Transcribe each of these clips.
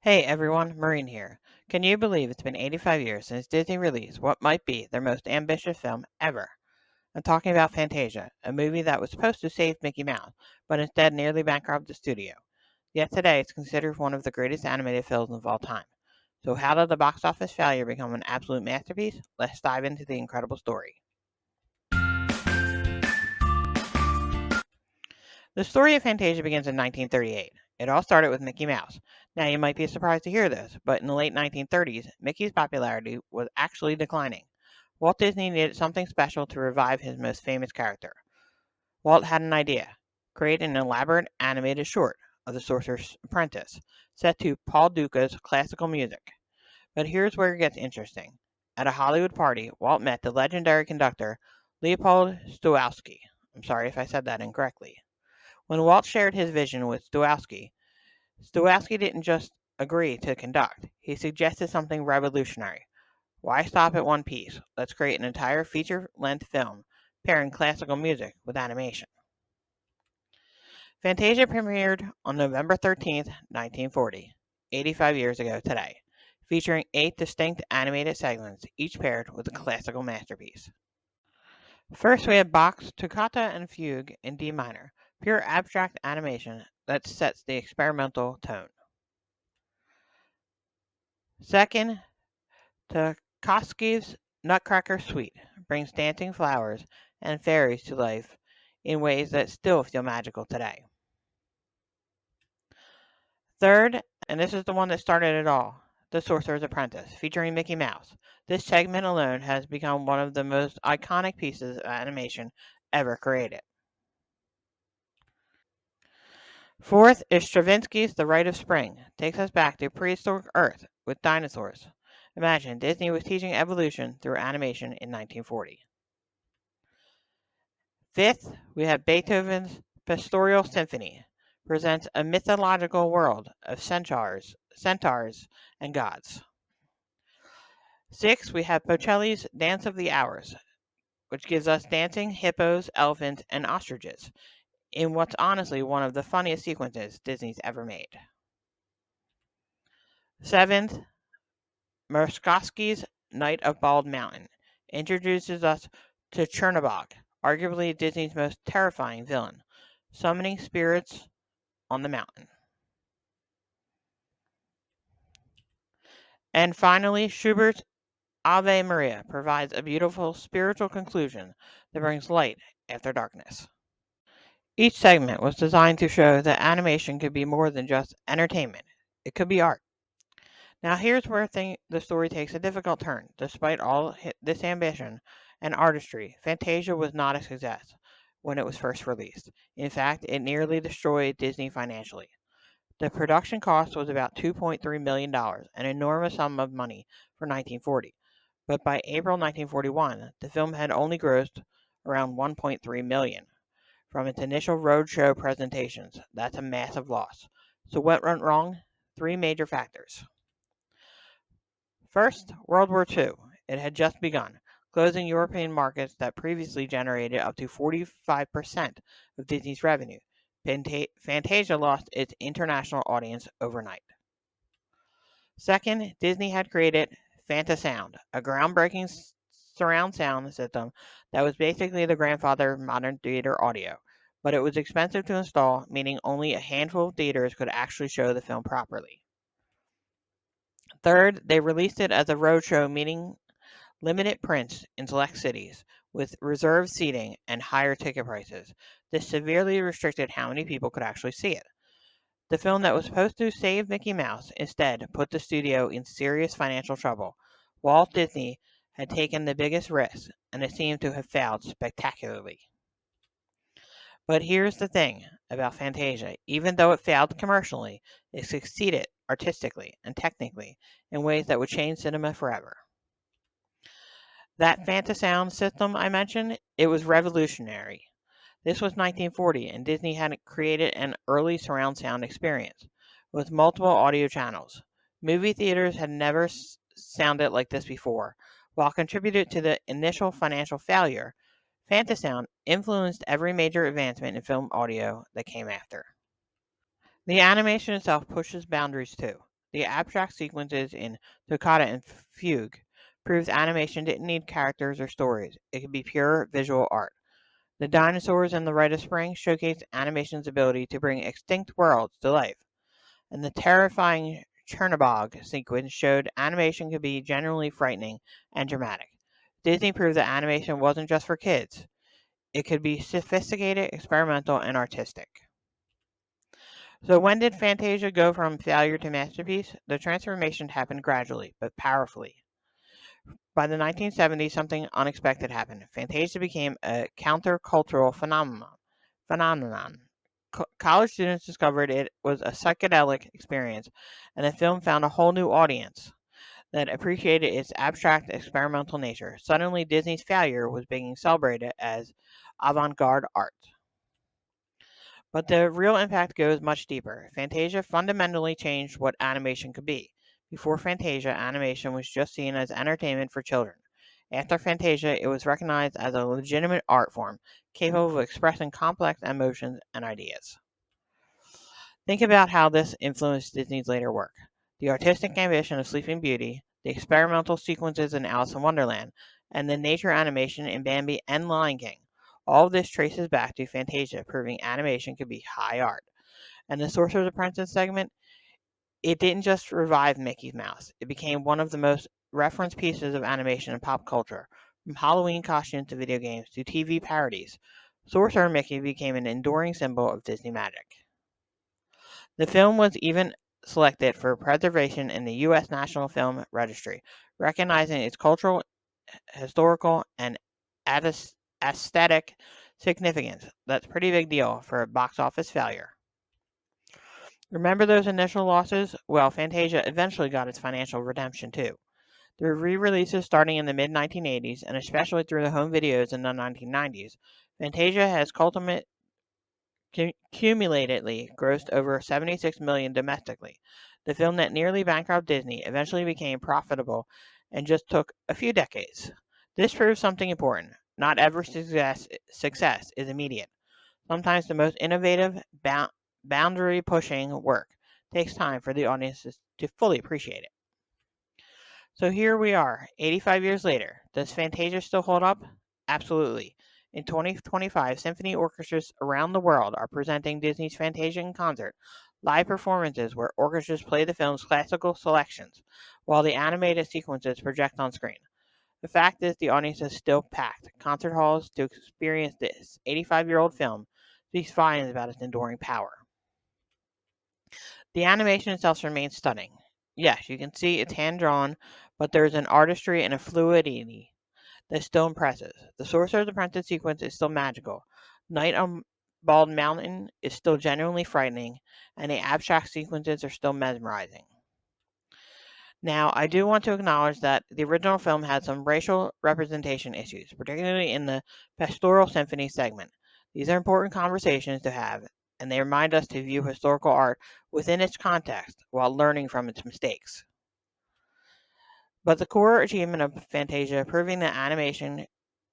Hey everyone, Marine here. Can you believe it's been 85 years since Disney released what might be their most ambitious film ever? I'm talking about Fantasia, a movie that was supposed to save Mickey Mouse, but instead nearly bankrupted the studio. Yet today it's considered one of the greatest animated films of all time. So how did the box office failure become an absolute masterpiece? Let's dive into the incredible story. The story of Fantasia begins in 1938. It all started with Mickey Mouse. Now, you might be surprised to hear this, but in the late 1930s, Mickey's popularity was actually declining. Walt Disney needed something special to revive his most famous character. Walt had an idea: create an elaborate animated short of the Sorcerer's Apprentice, set to Paul Duka's classical music. But here's where it gets interesting. At a Hollywood party, Walt met the legendary conductor Leopold Stokowski. I'm sorry if I said that incorrectly. When Walt shared his vision with Stokowski didn't just agree to conduct. He suggested something revolutionary. Why stop at one piece? Let's create an entire feature-length film pairing classical music with animation. Fantasia premiered on November 13th, 1940, 85 years ago today, featuring 8 distinct animated segments, each paired with a classical masterpiece. First, we have Bach's Toccata and Fugue in D minor, pure abstract animation that sets the experimental tone. Second, Tchaikovsky's Nutcracker Suite brings dancing flowers and fairies to life in ways that still feel magical today. Third, and this is the one that started it all, The Sorcerer's Apprentice, featuring Mickey Mouse. This segment alone has become one of the most iconic pieces of animation ever created. Fourth is Stravinsky's The Rite of Spring, takes us back to prehistoric Earth with dinosaurs. Imagine Disney was teaching evolution through animation in 1940. Fifth, we have Beethoven's Pastoral Symphony, presents a mythological world of centaurs, and gods. Sixth, we have Bocelli's Dance of the Hours, which gives us dancing hippos, elephants, and ostriches in what's honestly one of the funniest sequences Disney's ever made. Seventh, Musorgsky's Night of Bald Mountain introduces us to Chernabog, arguably Disney's most terrifying villain, summoning spirits on the mountain. And finally, Schubert's Ave Maria provides a beautiful spiritual conclusion that brings light after darkness. Each segment was designed to show that animation could be more than just entertainment. It could be art. Now here's where the story takes a difficult turn. Despite all this ambition and artistry, Fantasia was not a success when it was first released. In fact, it nearly destroyed Disney financially. The production cost was about $2.3 million, an enormous sum of money for 1940. But by April 1941, the film had only grossed around $1.3 million from its initial roadshow presentations. That's a massive loss. So what went wrong? 3 major factors. First, World War II. It had just begun, closing European markets that previously generated up to 45% of Disney's revenue. Fantasia lost its international audience overnight. Second, Disney had created Fantasound, a groundbreaking surround sound system that was basically the grandfather of modern theater audio, but it was expensive to install, meaning only a handful of theaters could actually show the film properly. Third, they released it as a roadshow, meaning limited prints in select cities, with reserved seating and higher ticket prices. This severely restricted how many people could actually see it. The film that was supposed to save Mickey Mouse instead put the studio in serious financial trouble. Walt Disney had taken the biggest risk, and it seemed to have failed spectacularly. But here's the thing about Fantasia: even though it failed commercially, it succeeded artistically and technically in ways that would change cinema forever. That Fantasound system I mentioned, it was revolutionary. This was 1940, and Disney had created an early surround sound experience with multiple audio channels. Movie theaters had never sounded like this before. While contributed to the initial financial failure, Fantasound influenced every major advancement in film audio that came after. The animation itself pushes boundaries too. The abstract sequences in Toccata and Fugue proves animation didn't need characters or stories. It could be pure visual art. The dinosaurs in the Rite of Spring showcased animation's ability to bring extinct worlds to life. And the terrifying Chernabog sequence showed animation could be genuinely frightening and dramatic. Disney proved that animation wasn't just for kids. It could be sophisticated, experimental, and artistic. So when did Fantasia go from failure to masterpiece? The transformation happened gradually, but powerfully. By the 1970s, something unexpected happened. Fantasia became a countercultural phenomenon. College students discovered it was a psychedelic experience, and the film found a whole new audience that appreciated its abstract experimental nature. Suddenly, Disney's failure was being celebrated as avant-garde art. But the real impact goes much deeper. Fantasia fundamentally changed what animation could be. Before Fantasia, animation was just seen as entertainment for children. After Fantasia, it was recognized as a legitimate art form, capable of expressing complex emotions and ideas. Think about how this influenced Disney's later work. The artistic ambition of Sleeping Beauty, the experimental sequences in Alice in Wonderland, and the nature animation in Bambi and Lion King. All of this traces back to Fantasia, proving animation could be high art. And the Sorcerer's Apprentice segment, it didn't just revive Mickey Mouse. It became one of the most referenced pieces of animation in pop culture, from Halloween costumes to video games to TV parodies. Sorcerer Mickey became an enduring symbol of Disney magic. The film was even selected for preservation in the U.S. National Film Registry, recognizing its cultural, historical, and aesthetic significance. That's a pretty big deal for a box office failure. Remember those initial losses? Well, Fantasia eventually got its financial redemption too. Through re-releases starting in the mid-1980s and especially through the home videos in the 1990s, Fantasia has cumulatedly grossed over $76 million domestically. The film that nearly bankrupted Disney eventually became profitable and just took a few decades. This proves something important. Not every success is immediate. Sometimes the most innovative, boundary-pushing work takes time for the audiences to fully appreciate it. So here we are, 85 years later. Does Fantasia still hold up? Absolutely. In 2025, symphony orchestras around the world are presenting Disney's Fantasia in concert, live performances where orchestras play the film's classical selections, while the animated sequences project on screen. The fact is, the audience is still packed. Concert halls to experience this 85-year-old film speaks volumes about its enduring power. The animation itself remains stunning. Yes, you can see it's hand-drawn, but there's an artistry and a fluidity that still impresses. The Sorcerer's Apprentice sequence is still magical. Night on Bald Mountain is still genuinely frightening, and the abstract sequences are still mesmerizing. Now, I do want to acknowledge that the original film had some racial representation issues, particularly in the Pastoral Symphony segment. These are important conversations to have, and they remind us to view historical art within its context while learning from its mistakes. But the core achievement of Fantasia, proving that animation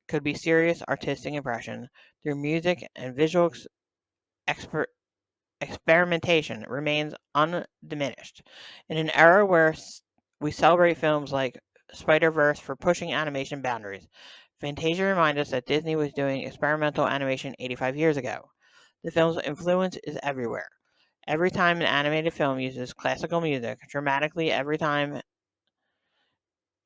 could be serious artistic impression through music and visual experimentation, remains undiminished. In an era where we celebrate films like Spider-Verse for pushing animation boundaries, Fantasia reminds us that Disney was doing experimental animation 85 years ago. The film's influence is everywhere. Every time an animated film uses classical music, dramatically every time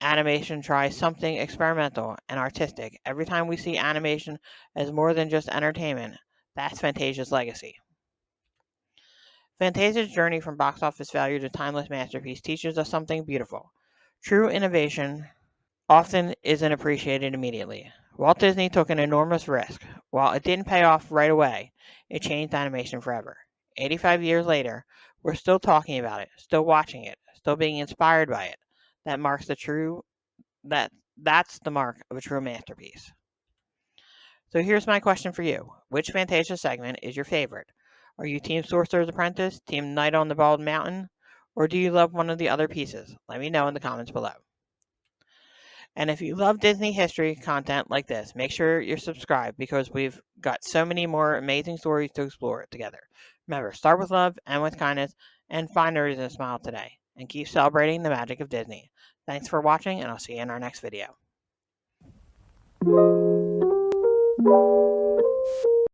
animation tries something experimental and artistic, every time we see animation as more than just entertainment, that's Fantasia's legacy. Fantasia's journey from box office failure to timeless masterpiece teaches us something beautiful. True innovation often isn't appreciated immediately. Walt Disney took an enormous risk. While it didn't pay off right away, it changed animation forever. 85 years later, we're still talking about it, still watching it, still being inspired by it. That marks the true that's the mark of a true masterpiece. So here's my question for you. Which Fantasia segment is your favorite? Are you Team Sorcerer's Apprentice, Team Night on the Bald Mountain, or do you love one of the other pieces? Let me know in the comments below. And if you love Disney history content like this, make sure you're subscribed because we've got so many more amazing stories to explore together. Remember, start with love, end with kindness, and find a reason to smile today. and keep celebrating the magic of Disney. Thanks for watching, and I'll see you in our next video.